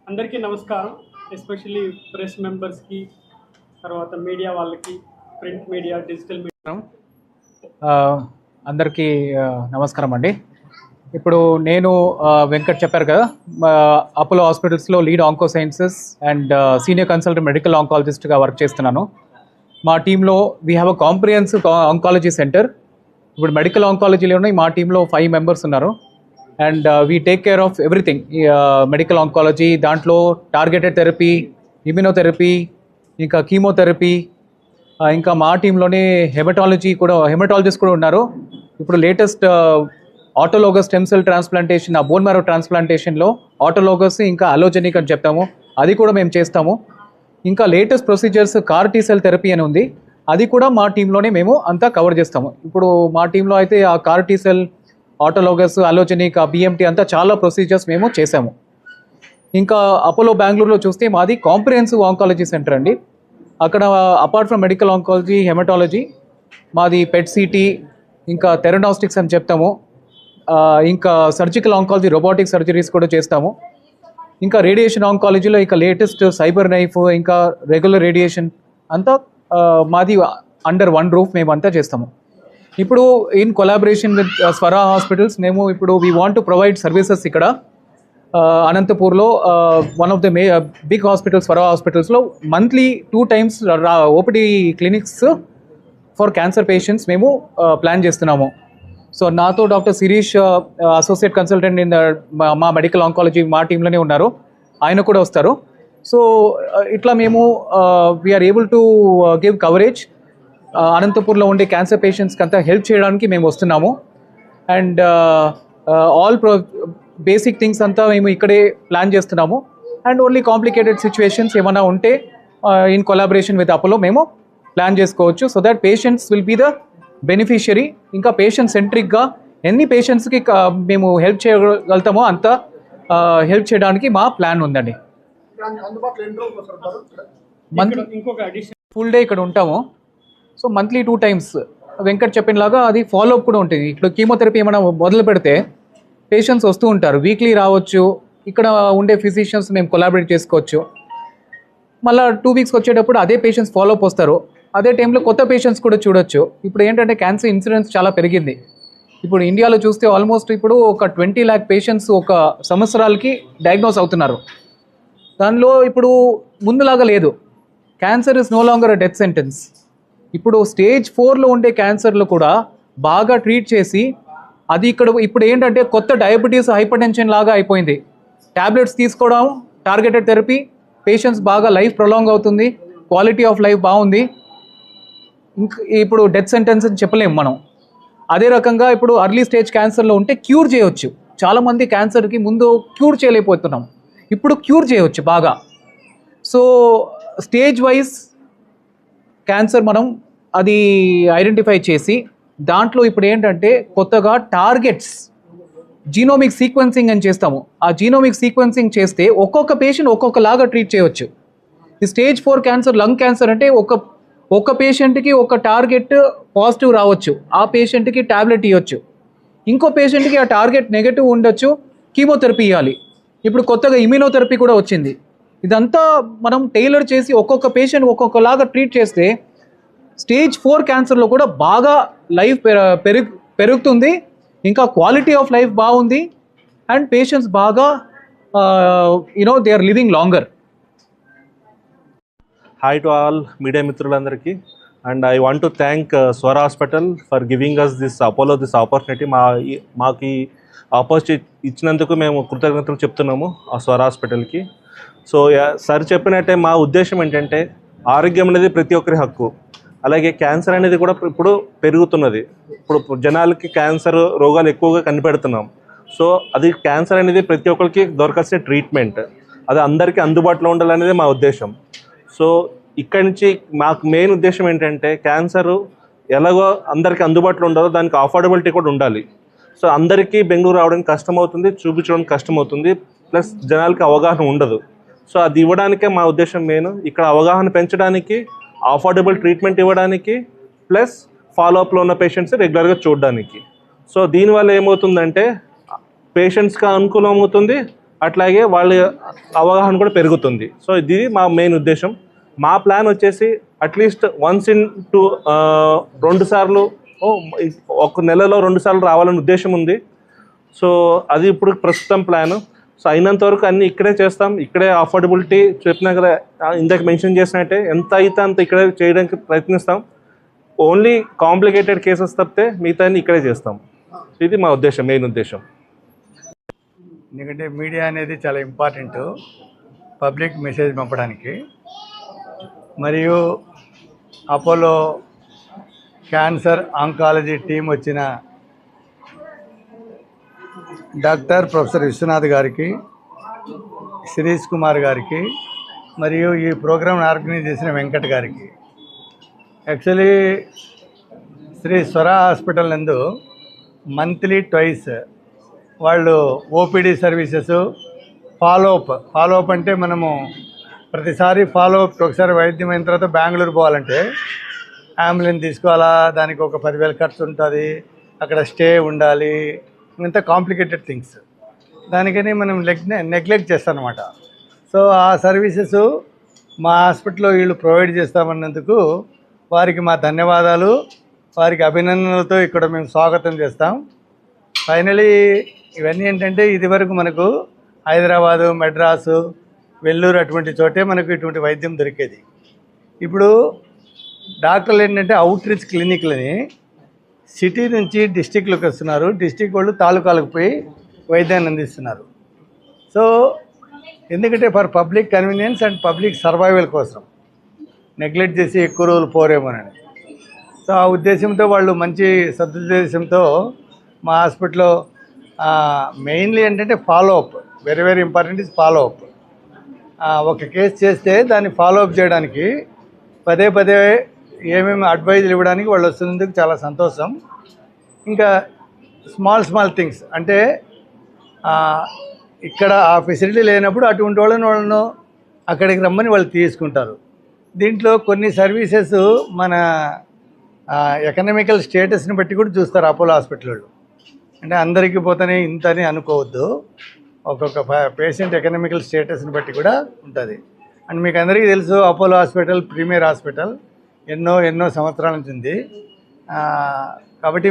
అందరికీ నమస్కారం. Especially press మెంబర్స్కి, తర్వాత మీడియా వాళ్ళకి, ప్రింట్ మీడియా, డిజిటల్ మీడియా అందరికీ నమస్కారం అండి. ఇప్పుడు నేను వెంకట్ చెప్పారు కదా, అపోలో హాస్పిటల్స్లో lead onco sciences and senior consultant medical ఆంకాలజిస్ట్గా వర్క్ చేస్తున్నాను. మా టీంలో we have a comprehensive oncology centre. ఇప్పుడు మెడికల్ ఆంకాలజీలో ఉన్నాయి మా టీంలో 5 మెంబర్స్ ఉన్నారు. And we take care of everything. Medical oncology దాంట్లో టార్గెటెడ్ థెరపీ, ఇమ్యునోథెరపీ, ఇంకా కీమోథెరపీ, ఇంకా మా టీంలోనే హెమటాలజిస్ట్ కూడా ఉన్నారు. ఇప్పుడు latest autologous stem cell transplantation, ఆ బోన్ మ్యారో ట్రాన్స్ప్లాంటేషన్లో ఆటోలోగస్ ఇంకా అలోజెనిక్ అని చెప్తాము, అది కూడా మేము చేస్తాము. ఇంకా latest procedures CAR-T cell therapy అని ఉంది, అది కూడా మా టీంలోనే మేము అంతా కవర్ చేస్తాము. ఇప్పుడు మా టీంలో అయితే ఆ CAR-T సెల్, ఆటోలోగస్, అలోజెనిక్, ఆ BMT అంతా చాలా ప్రొసీజర్స్ మేము చేసాము. ఇంకా అపోలో బెంగళూరులో చూస్తే మాది కాంప్రిహెన్సివ్ ఆంకాలజీ సెంటర్ అండి. అక్కడ apart from medical oncology, haematology, మాది PET-CT, ఇంకా థెరనాస్టిక్స్ అని చెప్తాము, ఇంకా సర్జికల్ ఆంకాలజీ, రోబోటిక్ సర్జరీస్ కూడా చేస్తాము. ఇంకా రేడియేషన్ ఆంకాలజీలో ఇంకా లేటెస్ట్ సైబర్ నైఫ్, ఇంకా రెగ్యులర్ రేడియేషన్ అంతా మాది అండర్ వన్ రూఫ్ మేము అంతా చేస్తాము. ఇప్పుడు in collaboration with Swara hospitals మేము ఇప్పుడు we want to provide services ఇక్కడ అనంతపూర్లో one of the big hospitals, Swara హాస్పిటల్స్లో monthly 2 times OPD clinics for cancer patients మేము ప్లాన్ చేస్తున్నాము. సో నాతో doctor Shirish, associate consultant in మా మెడికల్ ఆంకాలజీ మా టీంలోనే ఉన్నారు, ఆయన కూడా వస్తారు. సో ఇట్లా మేము we are able to give coverage. అనంతపూర్లో ఉండే క్యాన్సర్ పేషెంట్స్కి అంతా హెల్ప్ చేయడానికి మేము వస్తున్నాము. అండ్ ఆల్ బేసిక్ థింగ్స్ అంతా మేము ఇక్కడే ప్లాన్ చేస్తున్నాము. అండ్ ఓన్లీ కాంప్లికేటెడ్ సిచ్యువేషన్స్ ఏమైనా ఉంటే ఇన్ కొలాబరేషన్ విత్ అపోలో మేము ప్లాన్ చేసుకోవచ్చు. So that patients will be the beneficiary. ఇంకా పేషెంట్ సెంట్రిక్గా ఎన్ని పేషెంట్స్కి మేము హెల్ప్ చేయగలుగుతామో అంత హెల్ప్ చేయడానికి మా ప్లాన్ ఉందండి. ఇంకొక అడిషన్ ఫుల్ డే ఇక్కడ ఉంటాము. సో మంత్లీ 2 times వెంకట్ చెప్పినలాగా అది ఫాలోఅప్ కూడా ఉంటుంది. ఇప్పుడు కీమోథెరపీ ఏమైనా మొదలు పెడితే పేషెంట్స్ వస్తూ ఉంటారు, వీక్లీ రావచ్చు. ఇక్కడ ఉండే ఫిజిషియన్స్ మేము కొలాబరేట్ చేసుకోవచ్చు. మళ్ళీ 2 weeks వచ్చేటప్పుడు అదే పేషెంట్స్ ఫాలోఅప్ వస్తారు. అదే టైంలో కొత్త పేషెంట్స్ కూడా చూడొచ్చు. ఇప్పుడు ఏంటంటే క్యాన్సర్ ఇన్సిడెన్స్ చాలా పెరిగింది. ఇప్పుడు ఇండియాలో చూస్తే ఆల్మోస్ట్ ఇప్పుడు ఒక 20 lakh పేషెంట్స్ ఒక సంవత్సరాలకి డయాగ్నోస్ అవుతున్నారు. దానిలో ఇప్పుడు ముందులాగా లేదు. Cancer is no longer a death sentence. ఇప్పుడు స్టేజ్ 4లో ఉండే క్యాన్సర్లు కూడా బాగా ట్రీట్ చేసి అది ఇప్పుడు ఏంటంటే కొత్త డయాబెటీస్, హైపర్ టెన్షన్ లాగా అయిపోయింది. ట్యాబ్లెట్స్ తీసుకోవడం, టార్గెటెడ్ థెరపీ, పేషెంట్స్ బాగా లైఫ్ ప్రొలాంగ్ అవుతుంది, క్వాలిటీ ఆఫ్ లైఫ్ బాగుంది. ఇప్పుడు డెత్ సెంటెన్స్ అని చెప్పలేము మనం. అదే రకంగా ఇప్పుడు అర్లీ స్టేజ్ క్యాన్సర్లో ఉంటే క్యూర్ చేయవచ్చు. చాలామంది క్యాన్సర్కి ముందు క్యూర్ చేయలేకపోతున్నాం, ఇప్పుడు క్యూర్ చేయవచ్చు బాగా. సో స్టేజ్ వైజ్ క్యాన్సర్ మనం అది ఐడెంటిఫై చేసి దాంట్లో ఇప్పుడు ఏంటంటే కొత్తగా టార్గెట్స్ జీనోమిక్ సీక్వెన్సింగ్ అని చేస్తాము. ఆ జీనోమిక్ సీక్వెన్సింగ్ చేస్తే ఒక్కొక్క పేషెంట్ ఒక్కొక్కలాగా ట్రీట్ చేయవచ్చు. ఈ స్టేజ్ 4 క్యాన్సర్, లంగ్ క్యాన్సర్ అంటే ఒక పేషెంట్కి ఒక టార్గెట్ పాజిటివ్ రావచ్చు, ఆ పేషెంట్కి ట్యాబ్లెట్ ఇవ్వచ్చు. ఇంకో పేషెంట్కి ఆ టార్గెట్ నెగటివ్ ఉండొచ్చు, కీమోథెరపీ ఇవ్వాలి. ఇప్పుడు కొత్తగా ఇమ్యునోథెరపీ కూడా వచ్చింది. ఇదంతా మనం టైలర్ చేసి ఒక్కొక్క పేషెంట్ ఒక్కొక్కలాగా ట్రీట్ చేస్తే స్టేజ్ 4 క్యాన్సర్లో కూడా బాగా లైఫ్ పెరుగుతుంది, ఇంకా క్వాలిటీ ఆఫ్ లైఫ్ బాగుంది, అండ్ పేషెంట్స్ బాగా they are living longer. Hi to all media మిత్రులందరికీ. And I want to thank Swara hospital for giving us this opportunity. మాకు ఈ ఆపర్చునిటీ ఇచ్చినందుకు మేము కృతజ్ఞతలు చెప్తున్నాము ఆ స్వర హాస్పిటల్కి. సో సార్ చెప్పినట్టే మా ఉద్దేశం ఏంటంటే ఆరోగ్యం అనేది ప్రతి ఒక్కరి హక్కు. అలాగే క్యాన్సర్ అనేది కూడా ఇప్పుడు పెరుగుతున్నది. ఇప్పుడు జనాలకి క్యాన్సర్ రోగాలు ఎక్కువగా కనిపెడుతున్నాం. సో అది క్యాన్సర్ అనేది ప్రతి ఒక్కరికి దొరకాల్సిన ట్రీట్మెంట్, అది అందరికీ అందుబాటులో ఉండాలనేది మా ఉద్దేశం. సో ఇక్కడి నుంచి మాకు మెయిన్ ఉద్దేశం ఏంటంటే క్యాన్సర్ ఎలాగో అందరికీ అందుబాటులో ఉండదో దానికి అఫోర్డబిలిటీ కూడా ఉండాలి. సో అందరికీ బెంగళూరు రావడానికి కష్టం అవుతుంది, చూపించడానికి కష్టం అవుతుంది, ప్లస్ జనాలకి అవగాహన ఉండదు. సో అది ఇవ్వడానికే మా ఉద్దేశం మెయిన్. ఇక్కడ అవగాహన పెంచడానికి, అఫోర్డబుల్ ట్రీట్మెంట్ ఇవ్వడానికి, ప్లస్ ఫాలోఅప్లో ఉన్న పేషెంట్స్ రెగ్యులర్గా చూడడానికి. సో దీనివల్ల ఏమవుతుందంటే పేషెంట్స్కి అనుకూలం అవుతుంది, అట్లాగే వాళ్ళ అవగాహన కూడా పెరుగుతుంది. సో ఇది మా మెయిన్ ఉద్దేశం. మా ప్లాన్ వచ్చేసి అట్లీస్ట్ వన్స్ ఇన్ 2 సార్లు ఒక నెలలో 2 సార్లు రావాలని ఉద్దేశం ఉంది. సో అది ఇప్పుడు ప్రస్తుతం ప్లాన్. సో అయినంత వరకు అన్నీ ఇక్కడే చేస్తాం. ఇక్కడే అఫోర్డబిలిటీ చెప్పినా కదా, ఇందాక మెన్షన్ చేసినట్టే ఎంత అయితే అంత ఇక్కడే చేయడానికి ప్రయత్నిస్తాం. ఓన్లీ కాంప్లికేటెడ్ కేసెస్ తప్పితే మిగతా ఇక్కడే చేస్తాం. ఇది మా ఉద్దేశం, మెయిన్ ఉద్దేశం. ఎందుకంటే మీడియా అనేది చాలా ఇంపార్టెంట్ పబ్లిక్ మెసేజ్ పంపడానికి. మరియు అపోలో క్యాన్సర్ ఆంకాలజీ టీం వచ్చిన డాక్టర్ ప్రొఫెసర్ విశ్వనాథ్ గారికి, శిరీష్ కుమార్ గారికి, మరియు ఈ ప్రోగ్రామ్ని ఆర్గనైజ్ చేసిన వెంకట్ గారికి. యాక్చువల్లీ శ్రీ స్వర హాస్పిటల్ నందు మంత్లీ ట్వైస్ వాళ్ళు ఓపీడీ సర్వీసెస్, ఫాలోఅప్ అంటే మనము ప్రతిసారి ఫాలోఅప్ ఒకసారి వైద్యం అయిన తర్వాత బెంగళూరు పోవాలంటే అంబులెన్స్ తీసుకోవాలా, దానికి ఒక 10,000 ఖర్చు ఉంటుంది, అక్కడ స్టే ఉండాలి, ఇంత కాంప్లికేటెడ్ థింగ్స్. దానికని మనం నెగ్లెక్ట్ చేస్తాం అనమాట. సో ఆ సర్వీసెస్ మా హాస్పిటల్లో వీళ్ళు ప్రొవైడ్ చేస్తామన్నందుకు వారికి మా ధన్యవాదాలు, వారికి అభినందనలతో ఇక్కడ మేము స్వాగతం చేస్తాం. ఫైనలీ ఇవన్నీ ఏంటంటే ఇదివరకు మనకు హైదరాబాదు, మెడ్రాసు, వెల్లూరు అటువంటి చోటే మనకు ఇటువంటి వైద్యం దొరికేది. ఇప్పుడు డాక్టర్లు ఏంటంటే అవుట్ రీచ్ క్లినిక్లని సిటీ నుంచి డిస్టిక్లోకి వస్తున్నారు, డిస్టిక్ వాళ్ళు తాలూకాలకు పోయి వైద్యాన్ని అందిస్తున్నారు. సో ఎందుకంటే for public convenience and public survival కోసం నెగ్లెక్ట్ చేసి ఎక్కువ రోజులు పోరేమోనని. సో ఆ ఉద్దేశంతో వాళ్ళు మంచి సదుద్దేశంతో మా హాస్పిటల్లో మెయిన్లీ ఏంటంటే follow up, very very important is follow up. ఒక కేసు చేస్తే దాన్ని ఫాలోఅప్ చేయడానికి పదే పదే ఏమేమి అడ్వైజులు ఇవ్వడానికి వాళ్ళు వస్తున్నందుకు చాలా సంతోషం. ఇంకా స్మాల్ థింగ్స్ అంటే ఇక్కడ ఆ ఫెసిలిటీ లేనప్పుడు అటువంటి వాళ్ళను అక్కడికి రమ్మని వాళ్ళు తీసుకుంటారు. దీంట్లో కొన్ని సర్వీసెస్ మన ఎకనామికల్ స్టేటస్ని బట్టి కూడా చూస్తారు అపోలో హాస్పిటల్. అంటే అందరికీ పోతేనే ఇంత అని అనుకోవద్దు, ఒక్కొక్క పేషెంట్ ఎకనామికల్ స్టేటస్ని బట్టి కూడా ఉంటుంది. అండ్ మీకు అందరికీ తెలుసు అపోలో హాస్పిటల్ ప్రీమియర్ హాస్పిటల్, ఎన్నో సంవత్సరాల నుంచి ఉంది. కాబట్టి